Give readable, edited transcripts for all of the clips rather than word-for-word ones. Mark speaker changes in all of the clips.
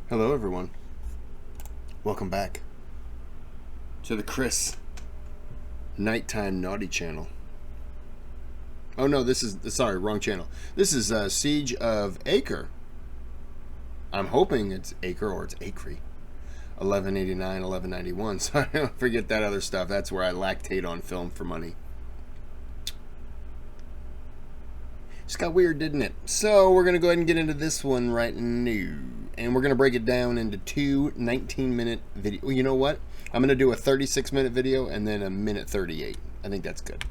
Speaker 1: Hello everyone. Welcome back to the Kris Nighttime Naughty channel. Oh no, wrong channel. This is Siege of Acre. I'm hoping it's Acre or it's Acre. 1189, 1191, so I don't forget that other stuff. That's where I lactate on film for money. Just got weird, didn't it? So we're going to go ahead and get into this one right now. And we're going to break it down into two 19-minute videos. Well, you know what? I'm going to do a 36-minute video and then a minute 38. I think that's good.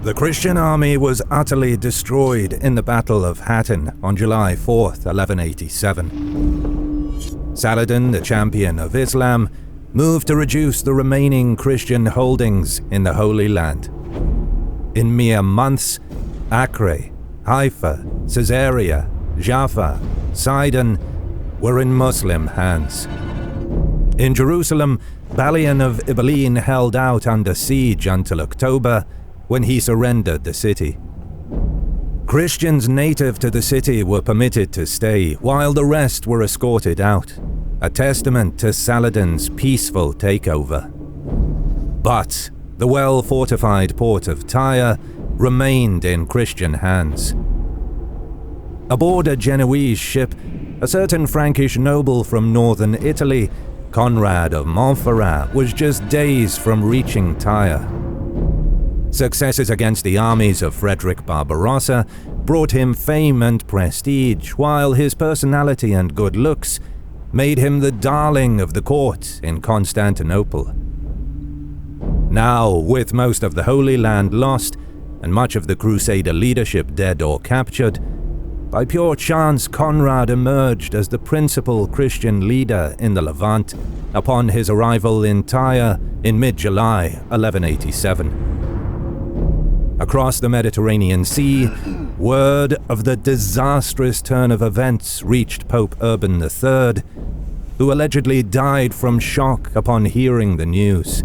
Speaker 2: The Christian army was utterly destroyed in the Battle of Hattin on July 4th, 1187. Saladin, the champion of Islam, moved to reduce the remaining Christian holdings in the Holy Land. In mere months, Acre, Haifa, Caesarea, Jaffa, Sidon were in Muslim hands. In Jerusalem, Balian of Ibelin held out under siege until October, when he surrendered the city. Christians native to the city were permitted to stay, while the rest were escorted out, a testament to Saladin's peaceful takeover. But the well-fortified port of Tyre remained in Christian hands. Aboard a Genoese ship, a certain Frankish noble from northern Italy, Conrad of Montferrat, was just days from reaching Tyre. Successes against the armies of Frederick Barbarossa brought him fame and prestige, while his personality and good looks made him the darling of the court in Constantinople. Now, with most of the Holy Land lost and much of the Crusader leadership dead or captured, by pure chance Conrad emerged as the principal Christian leader in the Levant upon his arrival in Tyre in mid-July 1187. Across the Mediterranean Sea, word of the disastrous turn of events reached Pope Urban III, who allegedly died from shock upon hearing the news.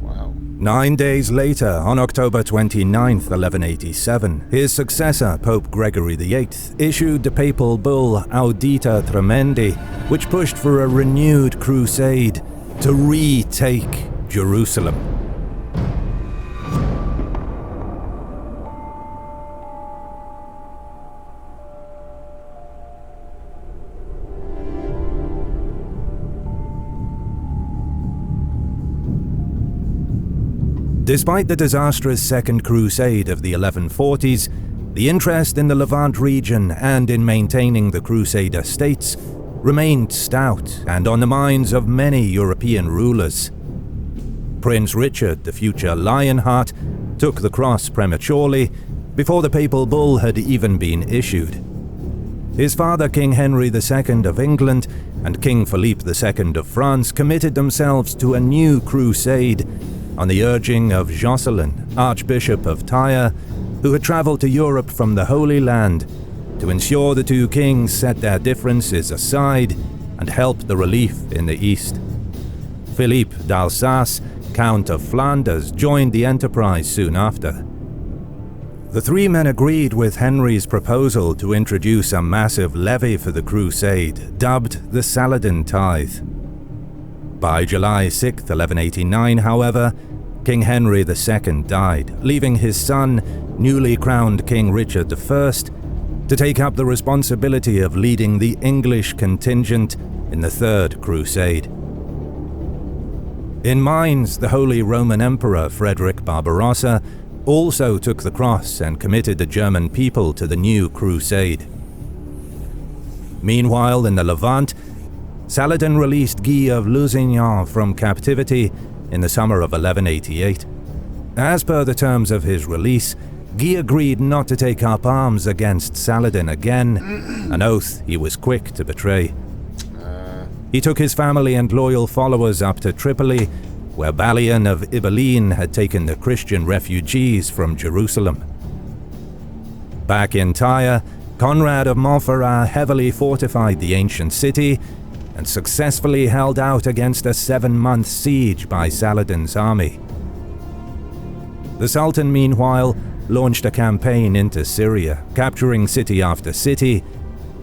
Speaker 1: Wow.
Speaker 2: 9 days later, on October 29, 1187, his successor, Pope Gregory VIII, issued the papal bull Audita Tremendi, which pushed for a renewed crusade to retake Jerusalem. Despite the disastrous Second Crusade of the 1140s, the interest in the Levant region and in maintaining the Crusader states remained stout and on the minds of many European rulers. Prince Richard, the future Lionheart, took the cross prematurely before the papal bull had even been issued. His father, King Henry II of England, and King Philippe II of France committed themselves to a new crusade on the urging of Jocelyn, Archbishop of Tyre, who had travelled to Europe from the Holy Land to ensure the two kings set their differences aside and help the relief in the east. Philippe d'Alsace, Count of Flanders, joined the enterprise soon after. The three men agreed with Henry's proposal to introduce a massive levy for the crusade, dubbed the Saladin tithe. By July 6, 1189, however, King Henry II died, leaving his son, newly crowned King Richard I, to take up the responsibility of leading the English contingent in the Third Crusade. In Mainz, the Holy Roman Emperor Frederick Barbarossa also took the cross and committed the German people to the new crusade. Meanwhile, in the Levant, Saladin released Guy of Lusignan from captivity in the summer of 1188. As per the terms of his release, Guy agreed not to take up arms against Saladin again, an oath he was quick to betray. He took his family and loyal followers up to Tripoli, where Balian of Ibelin had taken the Christian refugees from Jerusalem. Back in Tyre, Conrad of Montferrat heavily fortified the ancient city and successfully held out against a 7-month siege by Saladin's army. The Sultan, meanwhile, launched a campaign into Syria, capturing city after city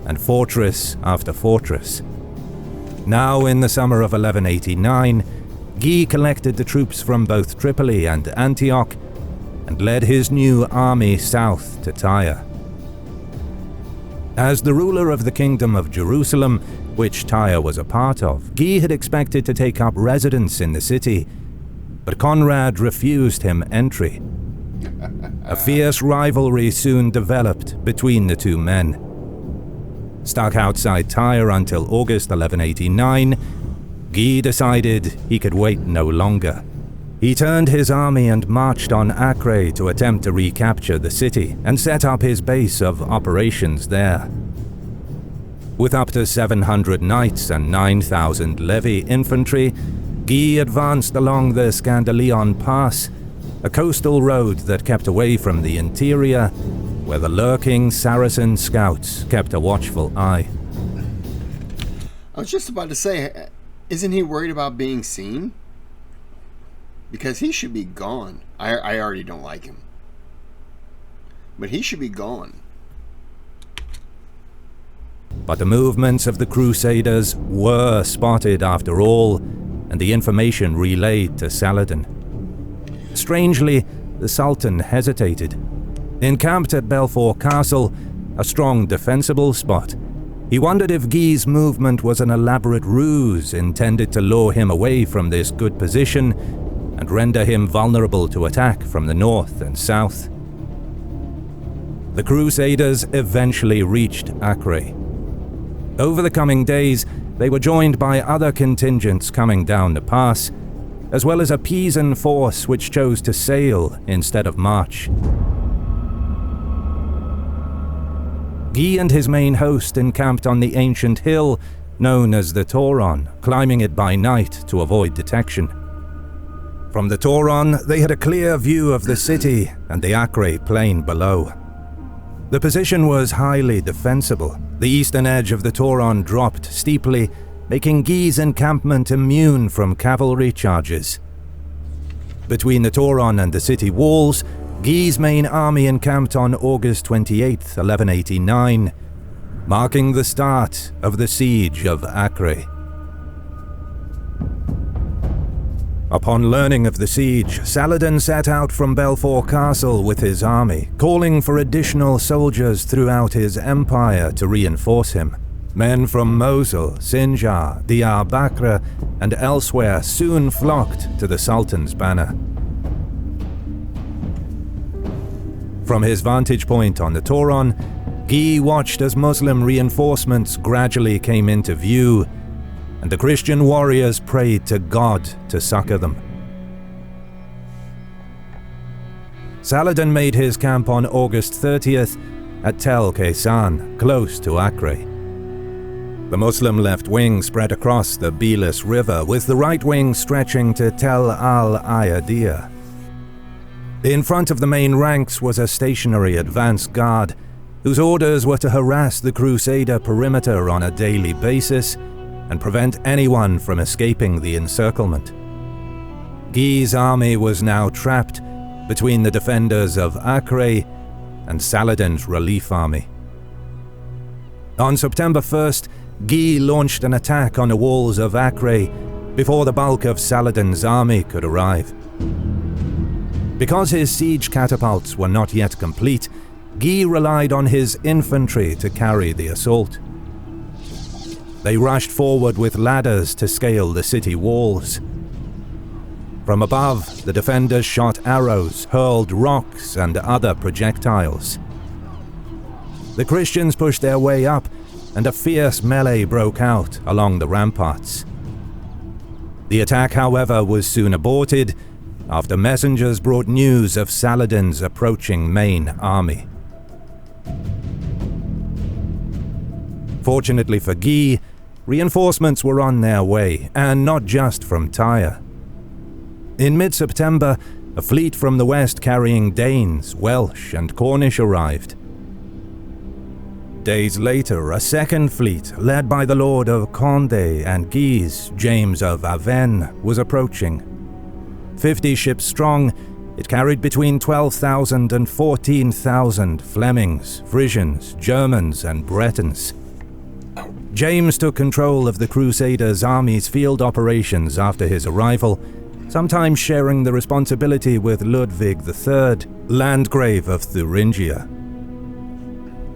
Speaker 2: and fortress after fortress. Now, in the summer of 1189, Guy collected the troops from both Tripoli and Antioch and led his new army south to Tyre. As the ruler of the Kingdom of Jerusalem, which Tyre was a part of, Guy had expected to take up residence in the city, but Conrad refused him entry. A fierce rivalry soon developed between the two men. Stuck outside Tyre until August 1189, Guy decided he could wait no longer. He turned his army and marched on Acre to attempt to recapture the city and set up his base of operations there. With up to 700 knights and 9,000 levy infantry, Guy advanced along the Scandalion Pass, a coastal road that kept away from the interior, where the lurking Saracen scouts kept a watchful eye.
Speaker 1: I was just about to say, isn't he worried about being seen? Because he should be gone. I already don't like him. But he should be gone.
Speaker 2: But the movements of the Crusaders were spotted after all, and the information relayed to Saladin. Strangely, the Sultan hesitated. Encamped at Belfort Castle, a strong defensible spot, he wondered if Guy's movement was an elaborate ruse intended to lure him away from this good position and render him vulnerable to attack from the north and south. The Crusaders eventually reached Acre. Over the coming days, they were joined by other contingents coming down the pass, as well as a Pisan force which chose to sail instead of march. Guy and his main host encamped on the ancient hill known as the Toron, climbing it by night to avoid detection. From the Toron, they had a clear view of the city and the Acre plain below. The position was highly defensible. The eastern edge of the Toron dropped steeply, making Guy's encampment immune from cavalry charges. Between the Toron and the city walls, Guy's main army encamped on August 28, 1189, marking the start of the siege of Acre. Upon learning of the siege, Saladin set out from Belfort Castle with his army, calling for additional soldiers throughout his empire to reinforce him. Men from Mosul, Sinjar, Diyarbakir, and elsewhere soon flocked to the Sultan's banner. From his vantage point on the Toron, Guy watched as Muslim reinforcements gradually came into view, and the Christian warriors prayed to God to succor them. Saladin made his camp on August 30th at Tel Kaysan, close to Acre. The Muslim left wing spread across the Bilis River, with the right wing stretching to Tel al-Ayadir. In front of the main ranks was a stationary advance guard, whose orders were to harass the Crusader perimeter on a daily basis and prevent anyone from escaping the encirclement. Guy's army was now trapped between the defenders of Acre and Saladin's relief army. On September 1st, Guy launched an attack on the walls of Acre before the bulk of Saladin's army could arrive. Because his siege catapults were not yet complete, Guy relied on his infantry to carry the assault. They rushed forward with ladders to scale the city walls. From above, the defenders shot arrows, hurled rocks, and other projectiles. The Christians pushed their way up, and a fierce melee broke out along the ramparts. The attack, however, was soon aborted after messengers brought news of Saladin's approaching main army. Fortunately for Guy, reinforcements were on their way, and not just from Tyre. In mid-September, a fleet from the west carrying Danes, Welsh, and Cornish arrived. Days later, a second fleet, led by the Lord of Condé and Guise, James of Avesnes, was approaching. 50 ships strong, It carried between 12,000 and 14,000 Flemings, Frisians, Germans, and Bretons. James took control of the Crusaders' army's field operations after his arrival, sometimes sharing the responsibility with Ludwig III, Landgrave of Thuringia.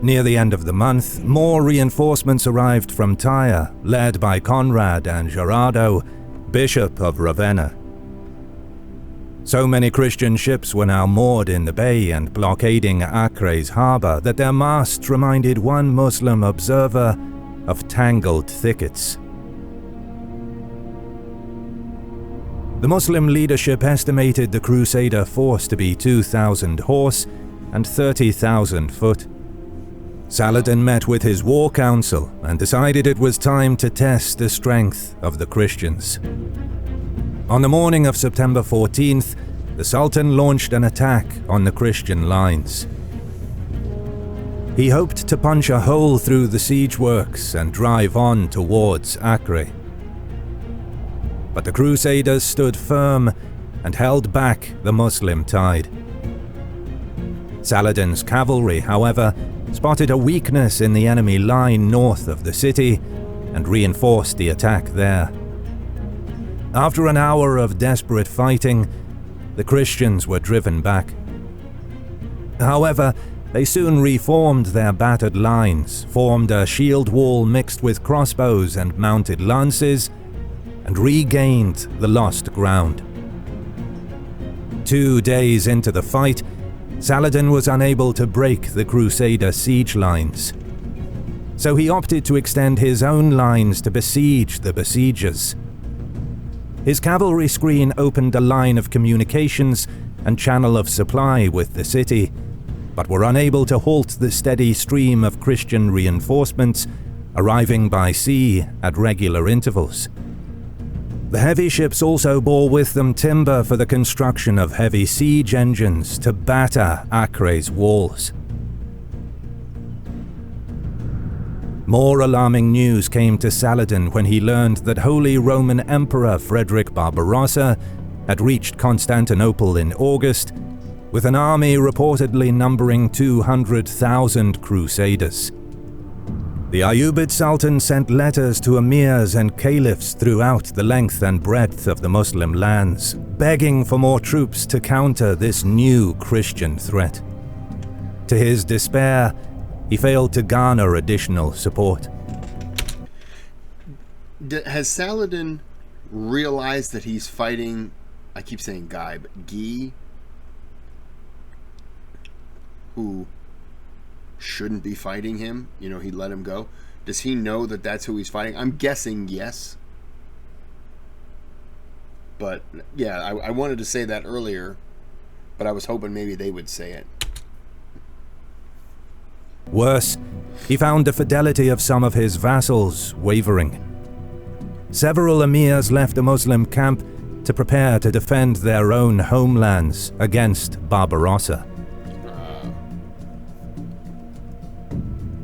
Speaker 2: Near the end of the month, more reinforcements arrived from Tyre, led by Conrad and Gerardo, Bishop of Ravenna. So many Christian ships were now moored in the bay and blockading Acre's harbour that their masts reminded one Muslim observer of tangled thickets. The Muslim leadership estimated the Crusader force to be 2,000 horse and 30,000 foot. Saladin met with his war council and decided it was time to test the strength of the Christians. On the morning of September 14th, the Sultan launched an attack on the Christian lines. He hoped to punch a hole through the siege works and drive on towards Acre. But the Crusaders stood firm and held back the Muslim tide. Saladin's cavalry, however, spotted a weakness in the enemy line north of the city and reinforced the attack there. After an hour of desperate fighting, the Christians were driven back. However, they soon reformed their battered lines, formed a shield wall mixed with crossbows and mounted lances, and regained the lost ground. 2 days into the fight, Saladin was unable to break the Crusader siege lines. So he opted to extend his own lines to besiege the besiegers. His cavalry screen opened a line of communications and channel of supply with the city, but were unable to halt the steady stream of Christian reinforcements arriving by sea at regular intervals. The heavy ships also bore with them timber for the construction of heavy siege engines to batter Acre's walls. More alarming news came to Saladin when he learned that Holy Roman Emperor Frederick Barbarossa had reached Constantinople in August, with an army reportedly numbering 200,000 crusaders. The Ayyubid Sultan sent letters to emirs and caliphs throughout the length and breadth of the Muslim lands, begging for more troops to counter this new Christian threat. To his despair, he failed to garner additional support.
Speaker 1: Has Saladin realized that he's fighting, I keep saying Guy, but Guy, who shouldn't be fighting him? You know, he let him go. Does he know that that's who he's fighting? I'm guessing yes. But yeah, I wanted to say that earlier, but I was hoping maybe they would say it.
Speaker 2: Worse, he found the fidelity of some of his vassals wavering. Several emirs left the Muslim camp to prepare to defend their own homelands against Barbarossa.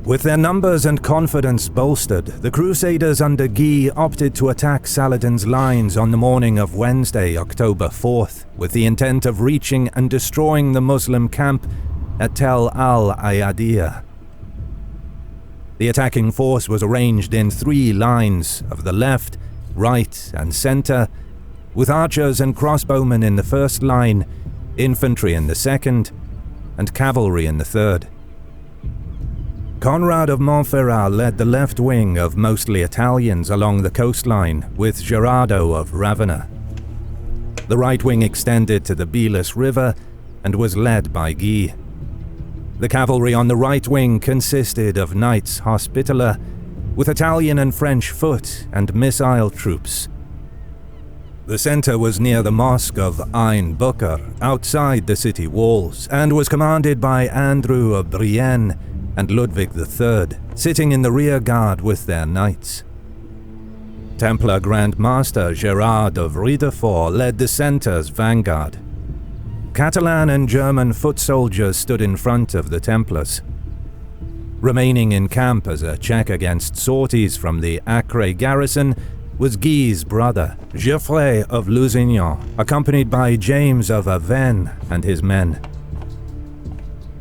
Speaker 2: With their numbers and confidence bolstered, the Crusaders under Guy opted to attack Saladin's lines on the morning of Wednesday, October 4th, with the intent of reaching and destroying the Muslim camp at Tel al-Ayadiyah. The attacking force was arranged in 3 lines of the left, right, and center, with archers and crossbowmen in the first line, infantry in the second, and cavalry in the third. Conrad of Montferrat led the left wing of mostly Italians along the coastline, with Gerardo of Ravenna. The right wing extended to the Belus River and was led by Guy. The cavalry on the right wing consisted of Knights Hospitaller, with Italian and French foot and missile troops. The center was near the mosque of Ain Bukr, outside the city walls, and was commanded by Andrew of Brienne and Ludwig III, sitting in the rear guard with their knights. Templar Grand Master Gerard of Riederfort led the center's vanguard. Catalan and German foot soldiers stood in front of the Templars. Remaining in camp as a check against sorties from the Acre garrison was Guy's brother, Geoffrey of Lusignan, accompanied by James of Avesnes and his men.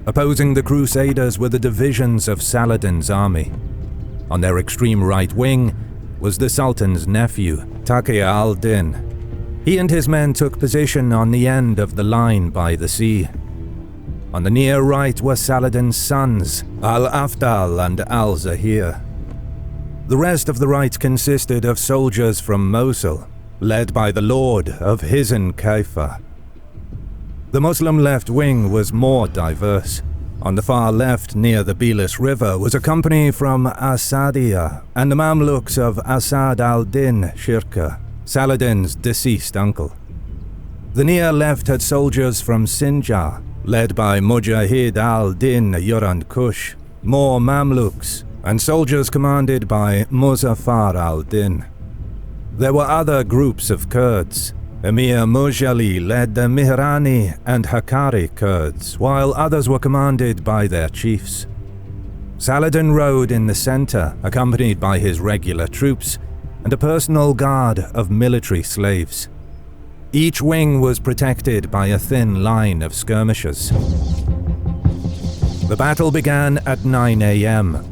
Speaker 2: Opposing the Crusaders were the divisions of Saladin's army. On their extreme right wing was the Sultan's nephew, Taqi al-Din. He and his men took position on the end of the line by the sea. On the near right were Saladin's sons, Al-Afdal and Al-Zahir. The rest of the right consisted of soldiers from Mosul, led by the lord of Hizn Kaifa. The Muslim left wing was more diverse. On the far left, near the Bilis River, was a company from Asadiya and the Mamluks of Asad al-Din Shirka, Saladin's deceased uncle. The near left had soldiers from Sinjar, led by Mujahid al-Din Yuran Kush, more Mamluks, and soldiers commanded by Muzaffar al-Din. There were other groups of Kurds. Emir Mujali led the Mihrani and Hakkari Kurds, while others were commanded by their chiefs. Saladin rode in the center, accompanied by his regular troops and a personal guard of military slaves. Each wing was protected by a thin line of skirmishers. The battle began at 9 a.m.,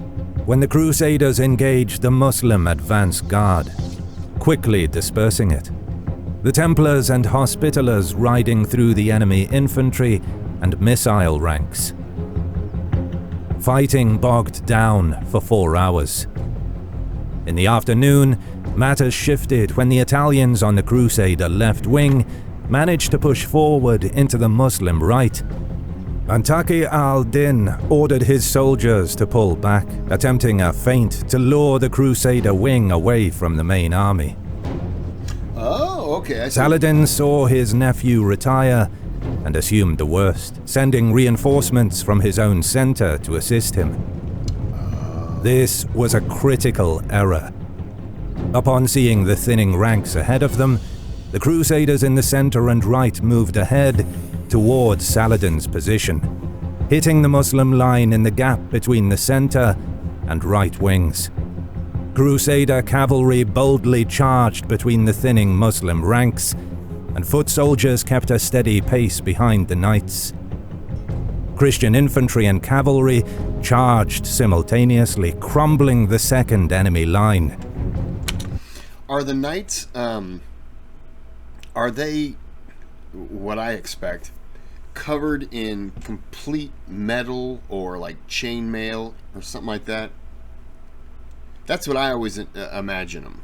Speaker 2: when the Crusaders engaged the Muslim advance guard, quickly dispersing it. The Templars and Hospitallers riding through the enemy infantry and missile ranks. Fighting bogged down for 4 hours. In the afternoon, matters shifted when the Italians on the Crusader left wing managed to push forward into the Muslim right. And Taqi al-Din ordered his soldiers to pull back, attempting a feint to lure the Crusader wing away from the main army.
Speaker 1: Oh, okay.
Speaker 2: Saladin saw his nephew retire and assumed the worst, sending reinforcements from his own center to assist him. This was a critical error. Upon seeing the thinning ranks ahead of them, the Crusaders in the center and right moved ahead towards Saladin's position, hitting the Muslim line in the gap between the center and right wings. Crusader cavalry boldly charged between the thinning Muslim ranks, and foot soldiers kept a steady pace behind the knights. Christian infantry and cavalry charged simultaneously, crumbling the second enemy line.
Speaker 1: Are the knights, are they, what I expect, covered in complete metal or like chainmail or something like that? That's what I always imagine them.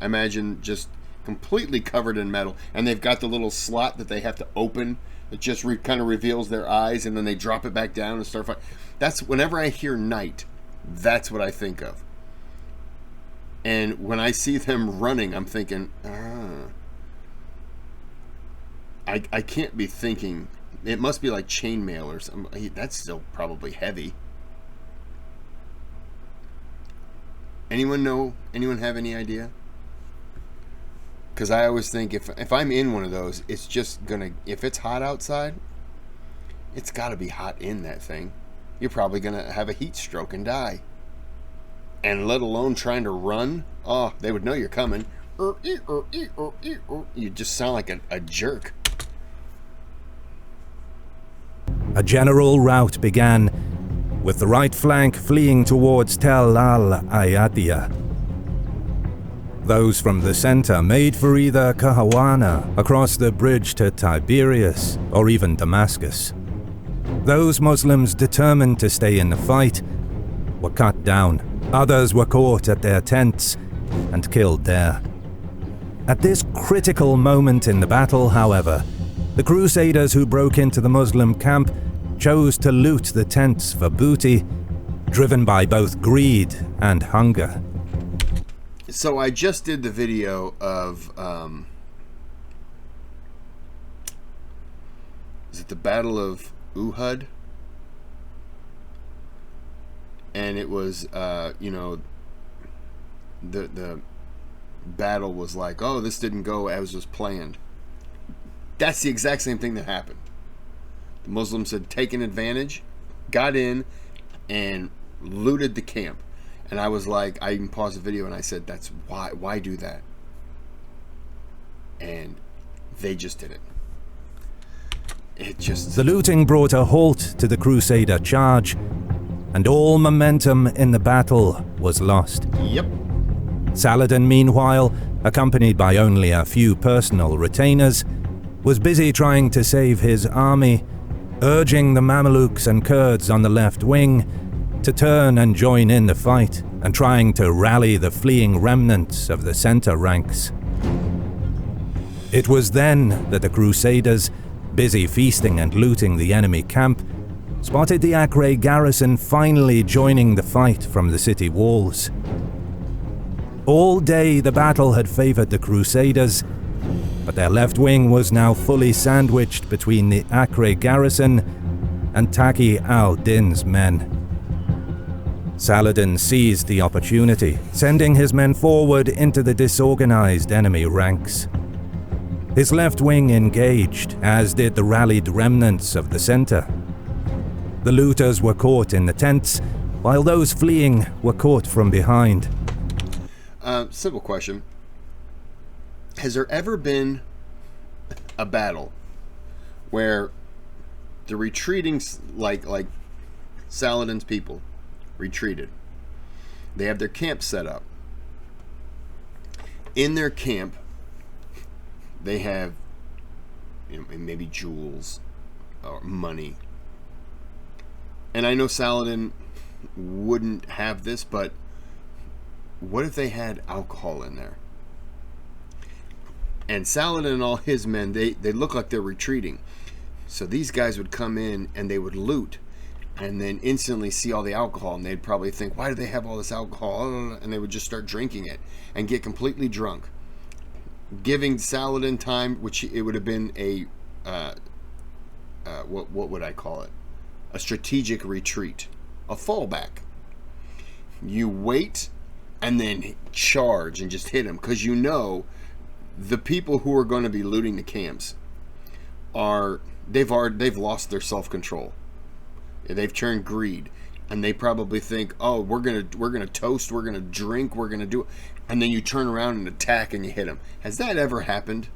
Speaker 1: I imagine just completely covered in metal, and they've got the little slot that they have to open. It just kind of reveals their eyes, and then they drop it back down and start fighting. That's whenever I hear knight, that's what I think of. And when I see them running, I'm thinking, I can't be thinking. It must be like chainmail or something. That's still probably heavy. Anyone know? Anyone have any idea? Because I always think if I'm in one of those, it's just gonna, if it's hot outside, it's got to be hot in that thing. You're probably gonna have a heat stroke and die. And let alone trying to run. Oh, they would know you're coming. You just sound like a jerk.
Speaker 2: A general rout began, with the right flank fleeing towards Tel al-Ayadiyah. Those from the center made for either Kahawana, across the bridge to Tiberias, or even Damascus. Those Muslims determined to stay in the fight were cut down. Others were caught at their tents and killed there. At this critical moment in the battle, however, the Crusaders who broke into the Muslim camp chose to loot the tents for booty, driven by both greed and hunger.
Speaker 1: So I just did the video of, is it the Battle of Uhud? And it was, you know, the battle was like, oh, this didn't go as was planned. That's the exact same thing that happened. The Muslims had taken advantage, got in, and looted the camp. And I was like, I even paused the video and I said, that's why do that? and they just did it.
Speaker 2: The looting brought a halt to the Crusader charge, and all momentum in the battle was lost.
Speaker 1: Yep.
Speaker 2: Saladin, meanwhile, accompanied by only a few personal retainers, was busy trying to save his army, urging the Mamelukes and Kurds on the left wing to turn and join in the fight, and trying to rally the fleeing remnants of the center ranks. It was then that the Crusaders, busy feasting and looting the enemy camp, spotted the Acre garrison finally joining the fight from the city walls. All day the battle had favored the Crusaders, but their left wing was now fully sandwiched between the Acre garrison and Taqi al-Din's men. Saladin seized the opportunity, sending his men forward into the disorganized enemy ranks. His left wing engaged, as did the rallied remnants of the center. The looters were caught in the tents, while those fleeing were caught from behind.
Speaker 1: Simple question. Has there ever been a battle where the retreating, like Saladin's people retreated? They have their camp set up. In their camp, they have, maybe jewels or money. And I know Saladin wouldn't have this, but what if they had alcohol in there? And Saladin and all his men, they look like they're retreating. So these guys would come in and they would loot and then instantly see all the alcohol, and they'd probably think, why do they have all this alcohol? And they would just start drinking it and get completely drunk, giving Saladin time, which it would have been a what would I call it? A strategic retreat, a fallback. You wait and then charge and just hit them, because you know the people who are going to be looting the camps they've lost their self-control. They've turned greed, and they probably think, oh, we're gonna toast, we're gonna drink, we're gonna do it, and then you turn around and attack and you hit them. Has that ever happened?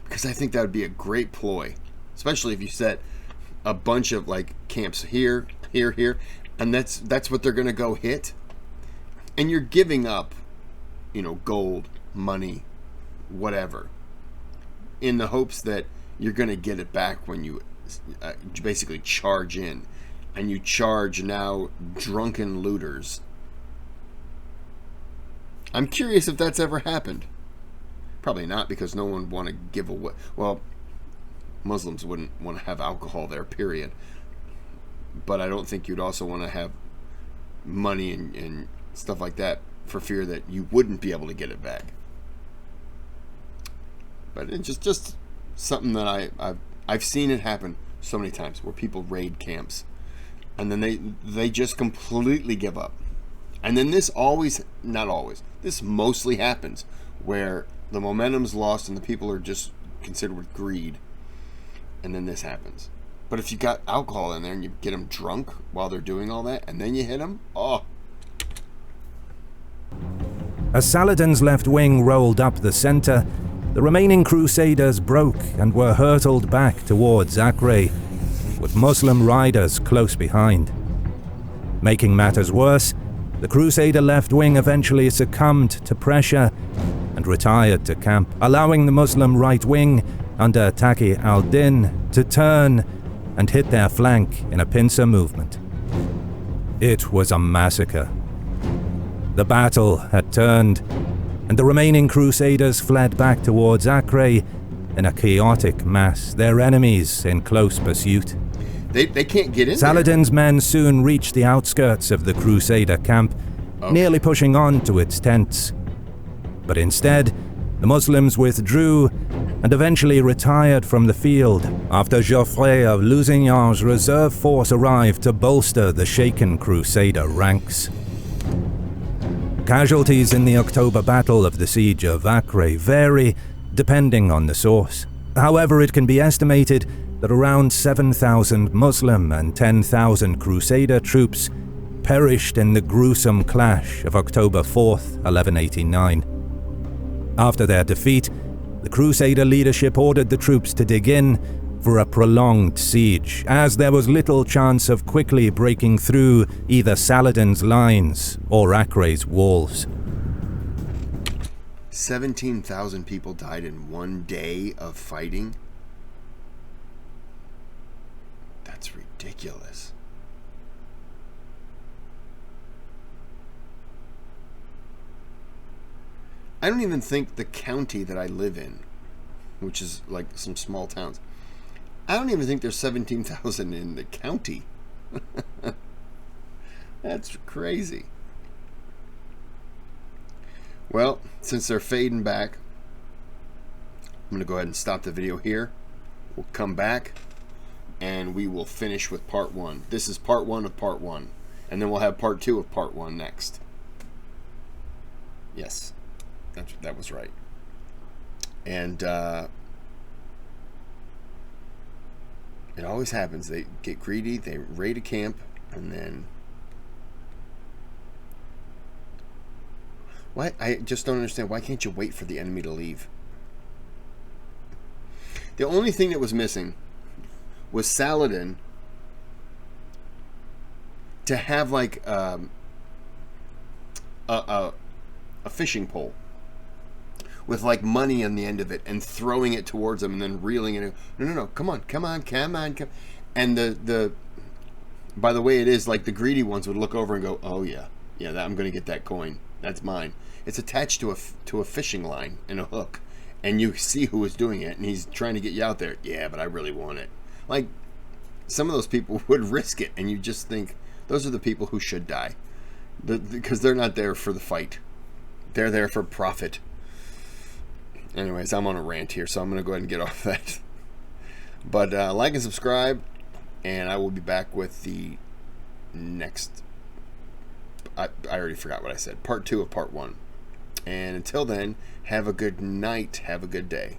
Speaker 1: Because I think that would be a great ploy, especially if you set a bunch of like camps here, and that's what they're gonna go hit, and you're giving up, gold, money, whatever, in the hopes that you're gonna get it back when you basically charge in, and you charge now drunken looters. I'm curious if that's ever happened. Probably not, because no one would want to give away. Well, Muslims wouldn't want to have alcohol there, period. But I don't think you'd also want to have money and stuff like that for fear that you wouldn't be able to get it back. But it's just something that I've seen it happen so many times, where people raid camps and then they just completely give up. And then this mostly happens where the momentum's lost and the people are just considered with greed, and then this happens. But if you got alcohol in there and you get them drunk while they're doing all that, and then you hit them, oh.
Speaker 2: As Saladin's left wing rolled up the center, the remaining Crusaders broke and were hurtled back towards Acre, with Muslim riders close behind. Making matters worse, the Crusader left wing eventually succumbed to pressure and retired to camp, allowing the Muslim right wing under Taqi al-Din to turn and hit their flank in a pincer movement. It was a massacre. The battle had turned, and the remaining Crusaders fled back towards Acre in a chaotic mass, their enemies in close pursuit.
Speaker 1: They can't get in
Speaker 2: Saladin's men soon reached the outskirts of the Crusader camp, nearly pushing on to its tents. But instead, the Muslims withdrew and eventually retired from the field after Geoffrey of Lusignan's reserve force arrived to bolster the shaken Crusader ranks. Casualties in the October Battle of the Siege of Acre vary depending on the source. However, it can be estimated that around 7,000 Muslim and 10,000 Crusader troops perished in the gruesome clash of October 4th, 1189. After their defeat, the Crusader leadership ordered the troops to dig in for a prolonged siege, as there was little chance of quickly breaking through either Saladin's lines or Acre's walls.
Speaker 1: 17,000 people died in one day of fighting? That's ridiculous. I don't even think the county that I live in, which is like some small towns, I don't even think there's 17,000 in the county. That's crazy. Well, since they're fading back, I'm going to go ahead and stop the video here. We'll come back and we will finish with part 1. This is part 1 of part 1. And then we'll have part 2 of part 1 next. Yes, that was right. And it always happens. They get greedy, they raid a camp, and then... Why? I just don't understand. Why can't you wait for the enemy to leave? The only thing that was missing was Saladin to have like a fishing pole with like money on the end of it and throwing it towards them and then reeling it. No, come on. And the by the way it is, like the greedy ones would look over and go, oh yeah, I'm going to get that coin. That's mine. It's attached to a fishing line and a hook, and you see who is doing it, and he's trying to get you out there. Yeah, but I really want it. Like, some of those people would risk it, and you just think, those are the people who should die. Because they're not there for the fight. They're there for profit. Anyways, I'm on a rant here, so I'm going to go ahead and get off that. But like and subscribe, and I will be back with the next... I already forgot what I said. Part 2 of part 1. And until then, have a good night. Have a good day.